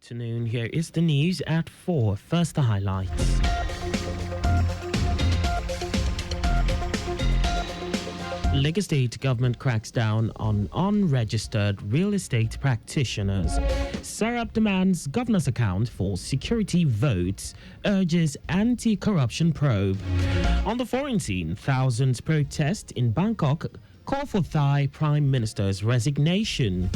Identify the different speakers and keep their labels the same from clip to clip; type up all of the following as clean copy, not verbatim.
Speaker 1: Afternoon. Here is the news at 4. First, the highlights. Lagos State government cracks down on unregistered real estate practitioners. Sarab demands governor's account for security votes, urges anti-corruption probe. On the foreign scene, thousands protest in Bangkok, call for Thai Prime Minister's resignation.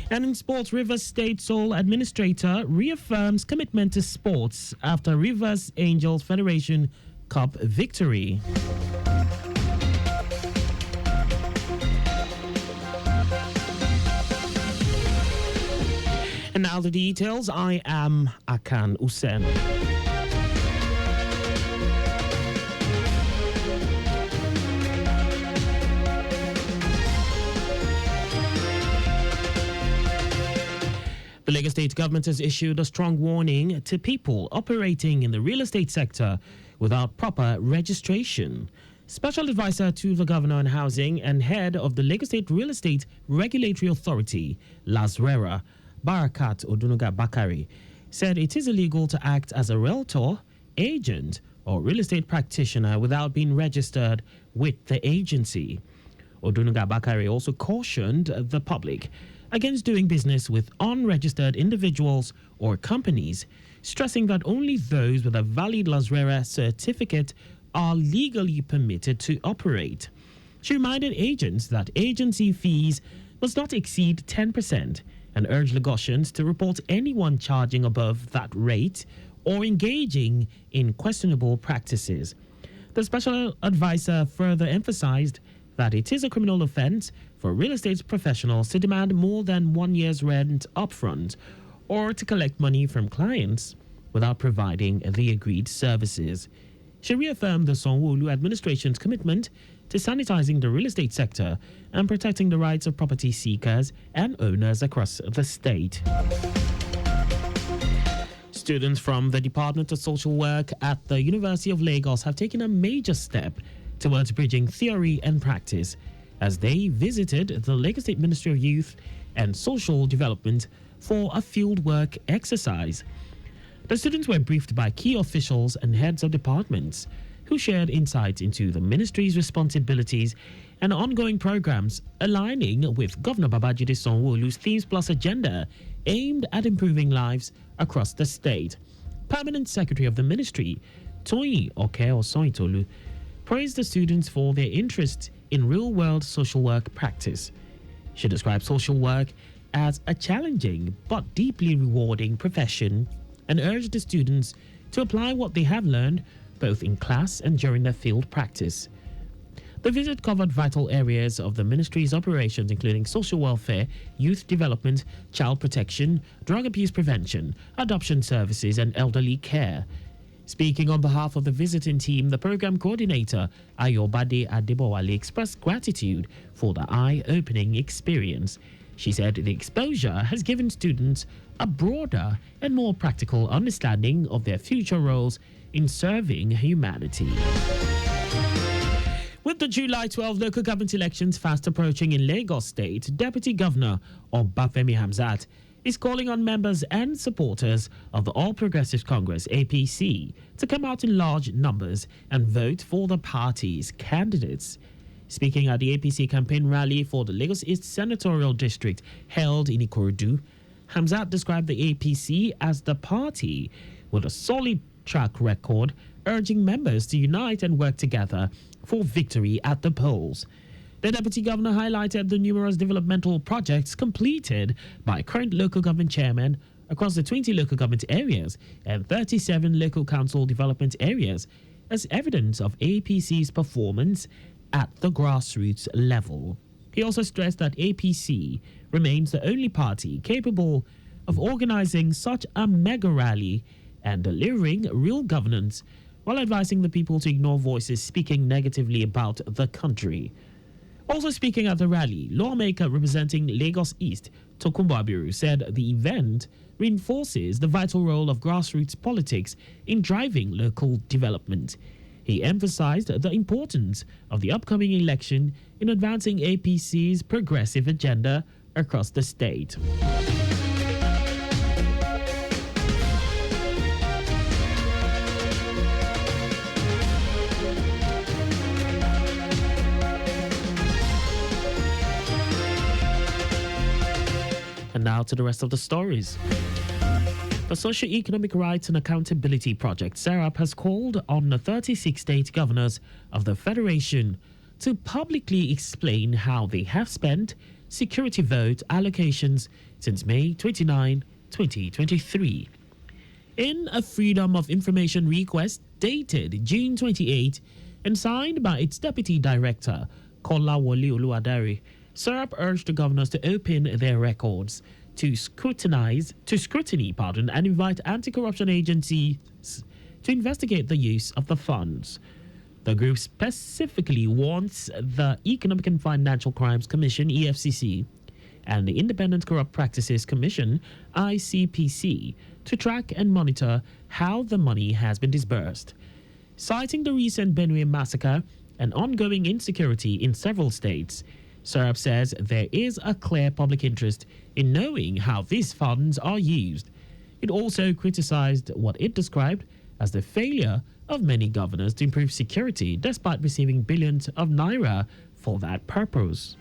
Speaker 1: And in sports, Rivers State sole administrator reaffirms commitment to sports after Rivers Angels Federation Cup victory. And now the details. I am Akan Usen. The Lagos State government has issued a strong warning to people operating in the real estate sector without proper registration. Special advisor to the governor on housing and head of the Lagos State Real Estate Regulatory Authority, Lasrera, Barakat Odunuga Bakari, said it is illegal to act as a realtor, agent, or real estate practitioner without being registered with the agency. Odunuga Bakari also cautioned the public against doing business with unregistered individuals or companies, stressing that only those with a valid Lasrera certificate are legally permitted to operate. She reminded agents that agency fees must not exceed 10% and urged Lagosians to report anyone charging above that rate or engaging in questionable practices. The special advisor further emphasized that it is a criminal offense for real estate professionals to demand more than 1 year's rent upfront or to collect money from clients without providing the agreed services. She reaffirmed the Sanwo-Olu administration's commitment to sanitizing the real estate sector and protecting the rights of property seekers and owners across the state. Students from the Department of Social Work at the University of Lagos have taken a major step towards bridging theory and practice as they visited the Lagos State Ministry of Youth and Social Development for a fieldwork exercise. The students were briefed by key officials and heads of departments who shared insights into the ministry's responsibilities and ongoing programs aligning with Governor Babajide Sanwo-Olu's Themes Plus agenda aimed at improving lives across the state. Permanent Secretary of the Ministry, Toyin Oke-Osoitolu, praised the students for their interest in real-world social work practice. She described social work as a challenging but deeply rewarding profession and urged the students to apply what they have learned both in class and during their field practice. The visit covered vital areas of the ministry's operations, including social welfare, youth development, child protection, drug abuse prevention, adoption services, and elderly care. Speaking on behalf of the visiting team, the program coordinator, Ayobade Adebowale, expressed gratitude for the eye-opening experience. She said the exposure has given students a broader and more practical understanding of their future roles in serving humanity. With the July 12 local government elections fast approaching in Lagos State, Deputy Governor Obafemi Hamzat is calling on members and supporters of the All Progressives Congress (APC) to come out in large numbers and vote for the party's candidates. Speaking at the APC campaign rally for the Lagos East Senatorial District held in Ikorodu, Hamzat described the APC as the party with a solid track record, urging members to unite and work together for victory at the polls. The Deputy Governor highlighted the numerous developmental projects completed by current local government chairmen across the 20 local government areas and 37 local council development areas as evidence of APC's performance at the grassroots level. He also stressed that APC remains the only party capable of organizing such a mega rally and delivering real governance while advising the people to ignore voices speaking negatively about the country. Also speaking at the rally, lawmaker representing Lagos East, Tokunbo Abiru, said the event reinforces the vital role of grassroots politics in driving local development. He emphasized the importance of the upcoming election in advancing APC's progressive agenda across the state. Now to the rest of the stories. The Socio-Economic Rights and Accountability Project, SERAP, has called on the 36 state governors of the Federation to publicly explain how they have spent security vote allocations since May 29, 2023. In a Freedom of Information request dated June 28 and signed by its Deputy Director, Kolawole Oluwadare, SERAP urged the governors to open their records to scrutiny, and invite anti-corruption agencies to investigate the use of the funds. The group specifically wants the Economic and Financial Crimes Commission, EFCC, and the Independent Corrupt Practices Commission, ICPC, to track and monitor how the money has been disbursed. Citing the recent Benue massacre and ongoing insecurity in several states, SERAP says there is a clear public interest in knowing how these funds are used. It also criticized what it described as the failure of many governors to improve security despite receiving billions of naira for that purpose.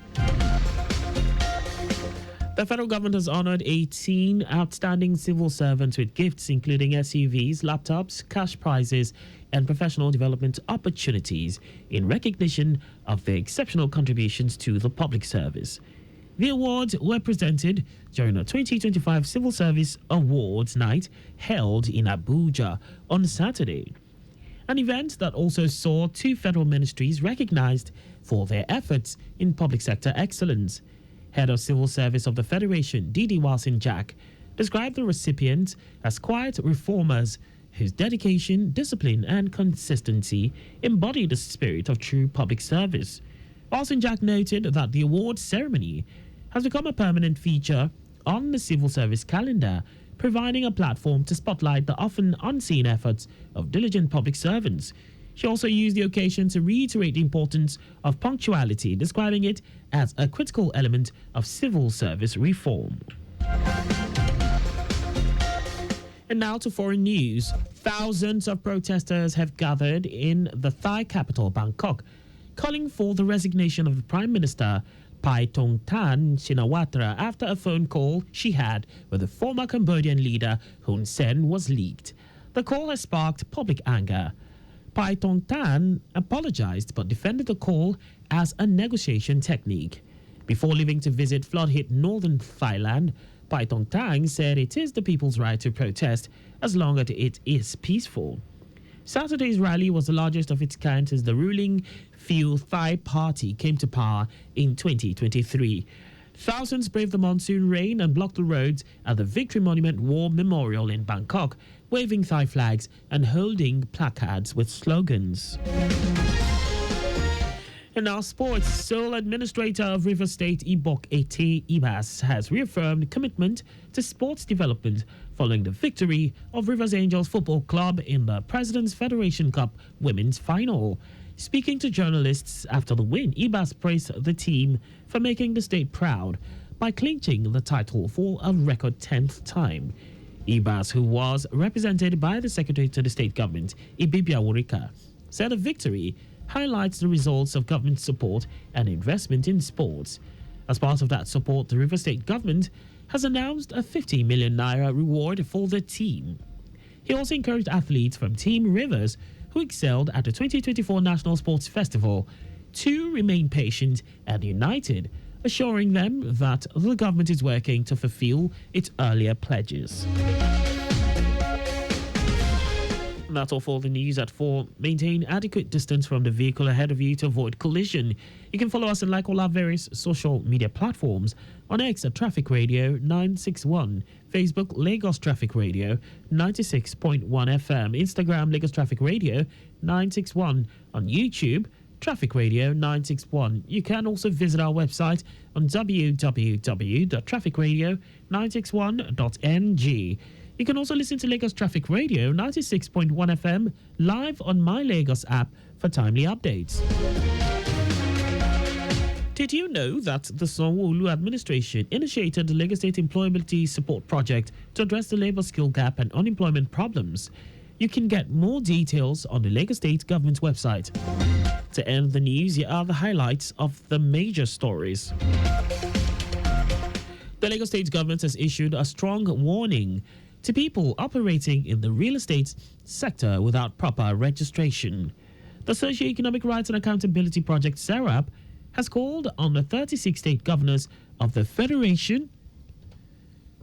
Speaker 1: The federal government has honored 18 outstanding civil servants with gifts including SUVs, laptops, cash prizes, and professional development opportunities in recognition of their exceptional contributions to the public service. The awards were presented during the 2025 Civil Service Awards Night held in Abuja on Saturday, an event that also saw two federal ministries recognized for their efforts in public sector excellence. Head of Civil Service of the Federation, Didi Walsin Jack, described the recipients as quiet reformers whose dedication, discipline, and consistency embody the spirit of true public service. Walsin Jack noted that the awards ceremony has become a permanent feature on the civil service calendar, providing a platform to spotlight the often unseen efforts of diligent public servants. She also used the occasion to reiterate the importance of punctuality, describing it as a critical element of civil service reform. And now to foreign news. Thousands of protesters have gathered in the Thai capital, Bangkok, calling for the resignation of the Prime Minister Paetongtarn Shinawatra after a phone call she had with the former Cambodian leader Hun Sen was leaked. The call has sparked public anger. Paetongtarn apologized but defended the call as a negotiation technique. Before leaving to visit flood-hit northern Thailand, Paetongtarn said it is the people's right to protest as long as it is peaceful. Saturday's rally was the largest of its kind since the ruling Pheu Thai Party came to power in 2023. Thousands braved the monsoon rain and blocked the roads at the Victory Monument War Memorial in Bangkok, waving Thai flags and holding placards with slogans. In our sports, sole administrator of River State Ibok Ete Ibas has reaffirmed commitment to sports development following the victory of Rivers Angels Football Club in the President's Federation Cup Women's Final. Speaking to journalists after the win, Ibas praised the team for making the state proud by clinching the title for a record 10th time. Ibas, who was represented by the Secretary to the State Government, Ibibia Wurika, said the victory highlights the results of government support and investment in sports. As part of that support, the River State Government has announced a 50 million naira reward for the team. He also encouraged athletes from Team Rivers who excelled at the 2024 National Sports Festival to remain patient and united, assuring them that the government is working to fulfill its earlier pledges. That's all for the news at 4. Maintain adequate distance from the vehicle ahead of you to avoid collision. You can follow us and like all our various social media platforms. On X at Traffic Radio 961, Facebook Lagos Traffic Radio 96.1 FM, Instagram Lagos Traffic Radio 961, on YouTube Traffic Radio 961. You can also visit our website on www.trafficradio961.ng. You can also listen to Lagos Traffic Radio 96.1 FM live on My Lagos app for timely updates. Did you know that the Sanwo-Olu administration initiated the Lagos State Employability Support Project to address the labor skill gap and unemployment problems? You can get more details on the Lagos State government website. To end the news, here are the highlights of the major stories. The Lagos State government has issued a strong warning to people operating in the real estate sector without proper registration. The Socio-Economic Rights and Accountability Project, SERAP, has called on the 36 state governors of the Federation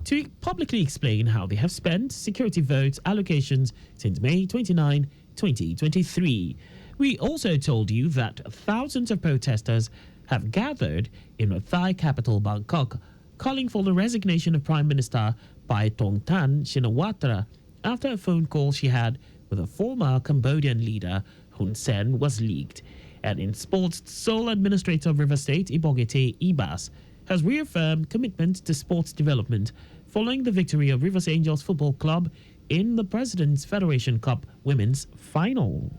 Speaker 1: to publicly explain how they have spent security vote allocations since May 29, 2023. We also told you that thousands of protesters have gathered in the Thai capital, Bangkok, calling for the resignation of Prime Minister Paetongtarn Shinawatra after a phone call she had with a former Cambodian leader, Hun Sen, was leaked. And in sports, sole administrator of River State, Ibogete Ibas, has reaffirmed commitment to sports development following the victory of Rivers Angels Football Club in the President's Federation Cup Women's Final.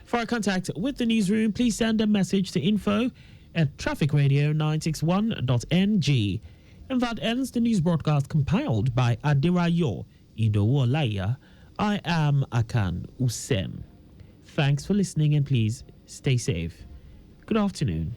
Speaker 1: For our contact with the newsroom, please send a message to info@trafficradio961.ng. And that ends the news broadcast compiled by Adirayo Idowolaya. I am Akan Usen. Thanks for listening and please stay safe. Good afternoon.